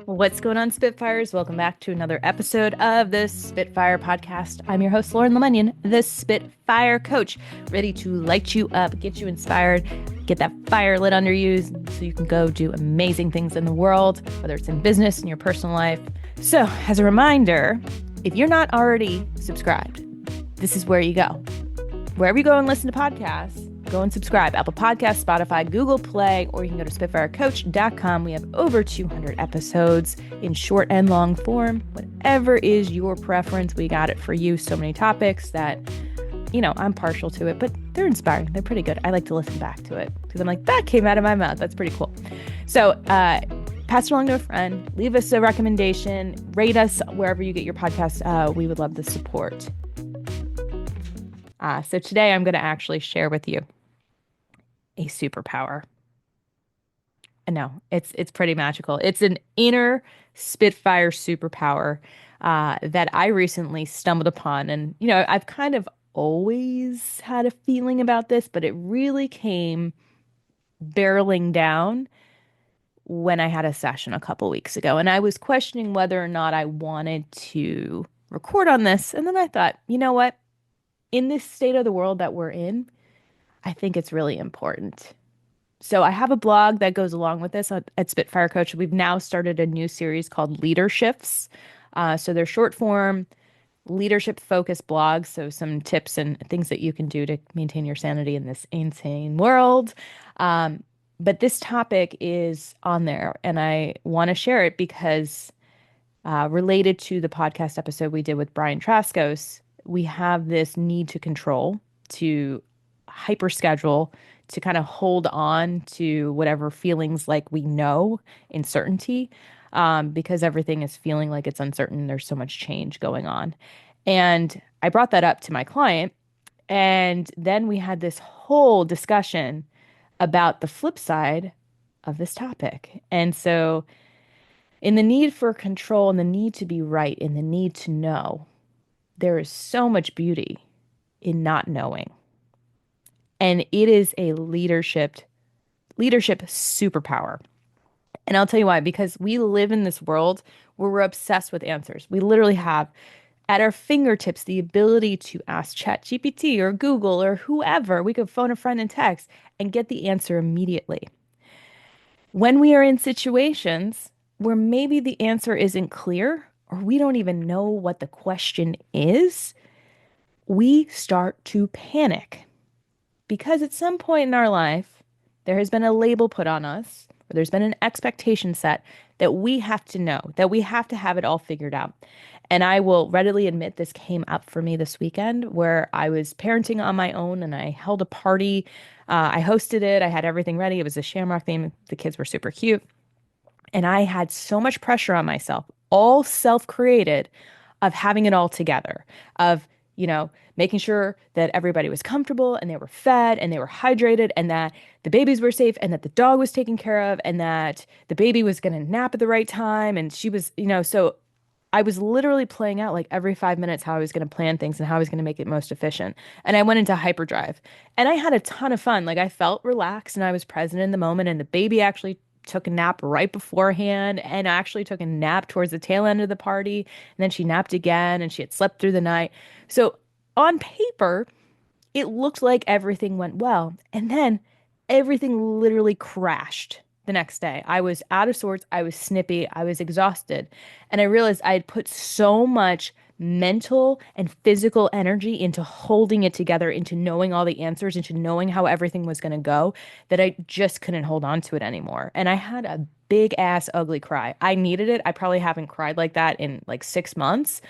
What's going on, Spitfires? Welcome back to another episode of the Spitfire Podcast. I'm your host, Lauren Lemunion, the Spitfire Coach, ready to light you up, get you inspired, get that fire lit under you so you can go do amazing things in the world, whether it's in business, in your personal life. So, as a reminder, if you're not already subscribed, this is where you go. Wherever you go and listen to podcasts, go and subscribe. Apple Podcasts, Spotify, Google Play, or you can go to spitfirecoach.com. We have over 200 episodes in short and long form. Whatever is your preference, we got it for you. So many topics that, I'm partial to it, but they're inspiring. They're pretty good. I like to listen back to it because I'm like, that came out of my mouth. That's pretty cool. So, pass it along to a friend. Leave us a recommendation. Rate us wherever you get your podcast. We would love the support. So today I'm going to actually share with you a superpower. And no, it's pretty magical. It's an inner Spitfire superpower that I recently stumbled upon. And, I've kind of always had a feeling about this, but it really came barreling down when I had a session a couple weeks ago. And I was questioning whether or not I wanted to record on this. And then I thought, you know what? In this state of the world that we're in, I think it's really important. So I have a blog that goes along with this at Spitfire Coach. We've now started a new series called Leaderships. So they're short form, leadership focused blogs. So some tips and things that you can do to maintain your sanity in this insane world. But this topic is on there and I want to share it because related to the podcast episode we did with Brian Traskos, we have this need to control, to hyper schedule, to kind of hold on to whatever feelings like we know in certainty, because everything is feeling like it's uncertain. There's so much change going on. And I brought that up to my client. And then we had this whole discussion about the flip side of this topic. And so, in the need for control and the need to be right, in the need to know, there is so much beauty in not knowing. And it is a leadership superpower. And I'll tell you why, because we live in this world where we're obsessed with answers. We literally have at our fingertips the ability to ask ChatGPT or Google or whoever. We could phone a friend and text and get the answer immediately. When we are in situations where maybe the answer isn't clear or we don't even know what the question is, we start to panic. Because at some point in our life, there has been a label put on us, or there's been an expectation set that we have to know, that we have to have it all figured out. And I will readily admit this came up for me this weekend where I was parenting on my own and I held a party. I hosted it. I had everything ready. It was a Shamrock theme. The kids were super cute. And I had so much pressure on myself, all self-created, of having it all together, of making sure that everybody was comfortable and they were fed and they were hydrated and that the babies were safe and that the dog was taken care of and that the baby was going to nap at the right time. And she was, so I was literally playing out like every 5 minutes how I was going to plan things and how I was going to make it most efficient. And I went into hyperdrive and I had a ton of fun. Like I felt relaxed and I was present in the moment and the baby actually took a nap right beforehand and actually took a nap towards the tail end of the party. And then she napped again and she had slept through the night. So on paper, it looked like everything went well. And then everything literally crashed the next day. I was out of sorts. I was snippy. I was exhausted. And I realized I had put so much mental and physical energy into holding it together, into knowing all the answers, into knowing how everything was going to go, that I just couldn't hold on to it anymore. And I had a big ass ugly cry. I needed it. I probably haven't cried like that in like 6 months.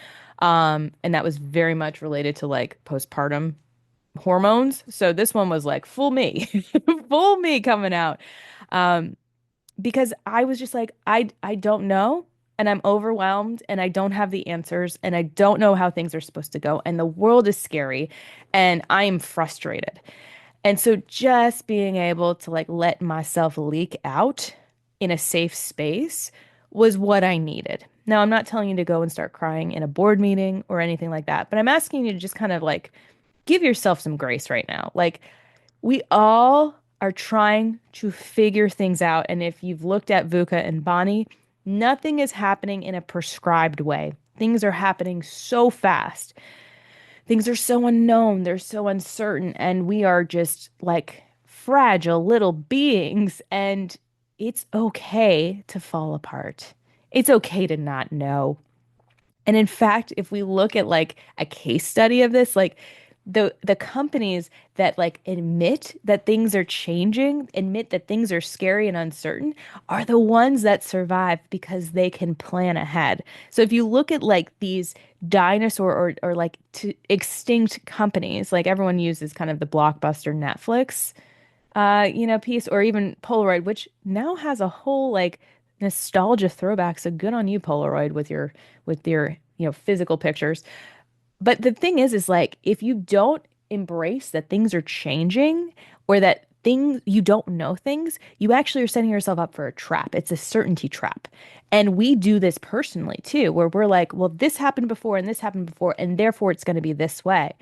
And that was very much related to like postpartum hormones. So this one was like full me, full me coming out. Because I was just like, I don't know. And I'm overwhelmed and I don't have the answers and I don't know how things are supposed to go. And the world is scary and I am frustrated. And so just being able to like let myself leak out in a safe space was what I needed. Now, I'm not telling you to go and start crying in a board meeting or anything like that, but I'm asking you to just kind of like give yourself some grace right now. Like we all are trying to figure things out. And if you've looked at VUCA and Bonnie, Nothing is happening in a prescribed way. Things are happening so fast. Things are so unknown, they're so uncertain, and we are just like fragile little beings. And it's okay to fall apart. It's okay to not know. And in fact, if we look at like a case study of this, like the companies that like admit that things are changing, admit that things are scary and uncertain, are the ones that survive because they can plan ahead. So if you look at like these dinosaur or like to extinct companies, like everyone uses kind of the blockbuster Netflix piece, or even Polaroid, which now has a whole like nostalgia throwback. So good on you, Polaroid, with your, physical pictures. But the thing is like if you don't embrace that things are changing or that things you don't know things, you actually are setting yourself up for a trap. It's a certainty trap. And we do this personally too, where we're like, well, this happened before and this happened before, and therefore it's going to be this way.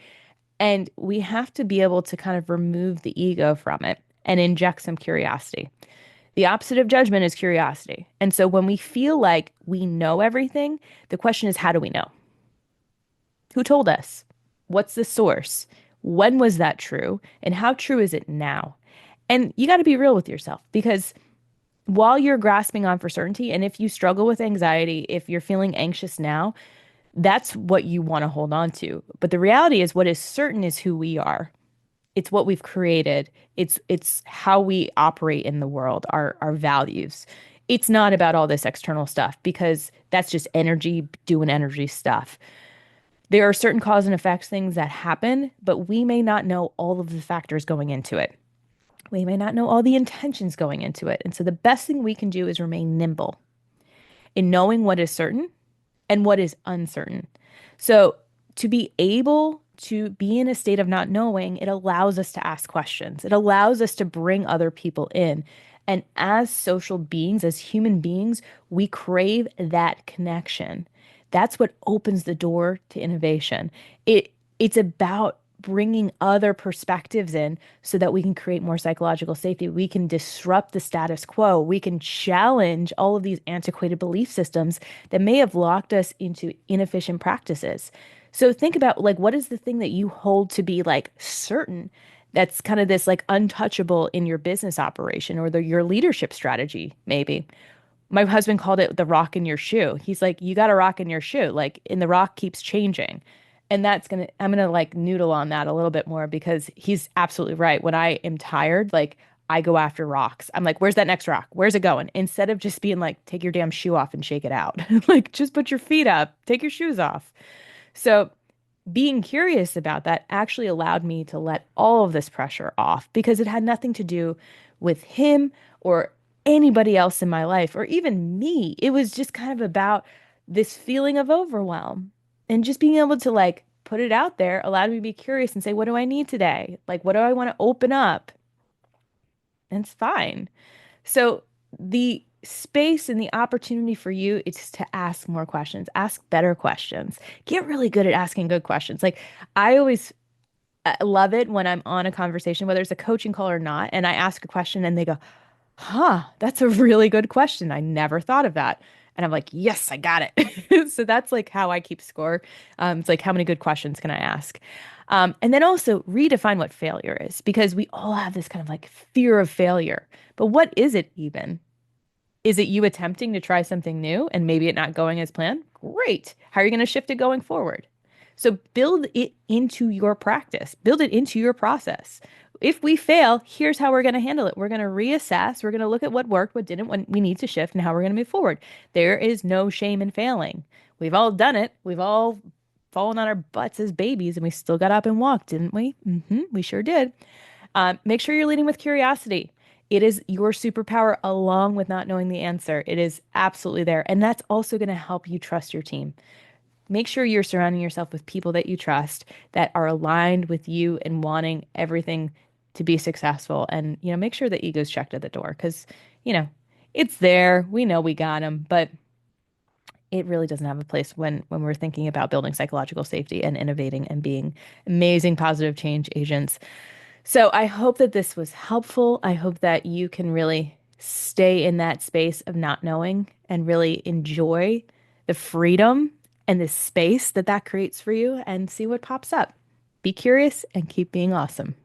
And we have to be able to kind of remove the ego from it and inject some curiosity. The opposite of judgment is curiosity. And so when we feel like we know everything, the question is, how do we know? Who told us? What's the source? When was that true? And how true is it now? And you got to be real with yourself because while you're grasping on for certainty, and if you struggle with anxiety, if you're feeling anxious now, that's what you want to hold on to. But the reality is, what is certain is who we are. It's what we've created. It's how we operate in the world, our values. It's not about all this external stuff because that's just energy doing energy stuff. There are certain cause and effects things that happen, but we may not know all of the factors going into it. We may not know all the intentions going into it. And so the best thing we can do is remain nimble in knowing what is certain and what is uncertain. So to be able to be in a state of not knowing, it allows us to ask questions. It allows us to bring other people in. And as social beings, as human beings, we crave that connection. That's what opens the door to innovation. It's about bringing other perspectives in so that we can create more psychological safety. We can disrupt the status quo. We can challenge all of these antiquated belief systems that may have locked us into inefficient practices. So think about like what is the thing that you hold to be like certain that's kind of this like untouchable in your business operation or your leadership strategy, maybe. My husband called it the rock in your shoe. He's like, you got a rock in your shoe, like, and the rock keeps changing. And I'm gonna like noodle on that a little bit more because he's absolutely right. When I am tired, like, I go after rocks. I'm like, where's that next rock? Where's it going? Instead of just being like, take your damn shoe off and shake it out. Like, just put your feet up, take your shoes off. So, being curious about that actually allowed me to let all of this pressure off because it had nothing to do with him or anybody else in my life or even me. It was just kind of about this feeling of overwhelm and just being able to like put it out there allowed me to be curious and say, what do I need today? Like, what do I want to open up? And it's fine. So the space and the opportunity for you is to ask more questions, ask better questions, get really good at asking good questions. Like I always love it when I'm on a conversation, whether it's a coaching call or not, and I ask a question and they go, huh, that's a really good question. I never thought of that. And I'm like, yes, I got it. So that's like how I keep score. It's like, how many good questions can I ask? And then also redefine what failure is, because we all have this kind of like fear of failure. But what is it even? Is it you attempting to try something new and maybe it not going as planned? Great. How are you going to shift it going forward? So build it into your practice, build it into your process. If we fail, here's how we're going to handle it. We're going to reassess. We're going to look at what worked, what didn't, when we need to shift, and how we're going to move forward. There is no shame in failing. We've all done it. We've all fallen on our butts as babies, and we still got up and walked, didn't we? We sure did. Make sure you're leading with curiosity. It is your superpower along with not knowing the answer. It is absolutely there. And that's also going to help you trust your team. Make sure you're surrounding yourself with people that you trust, that are aligned with you and wanting everything to be successful. And, make sure the ego's checked at the door because, it's there. We know we got them, but it really doesn't have a place when we're thinking about building psychological safety and innovating and being amazing positive change agents. So I hope that this was helpful. I hope that you can really stay in that space of not knowing and really enjoy the freedom and the space that that creates for you and see what pops up. Be curious and keep being awesome.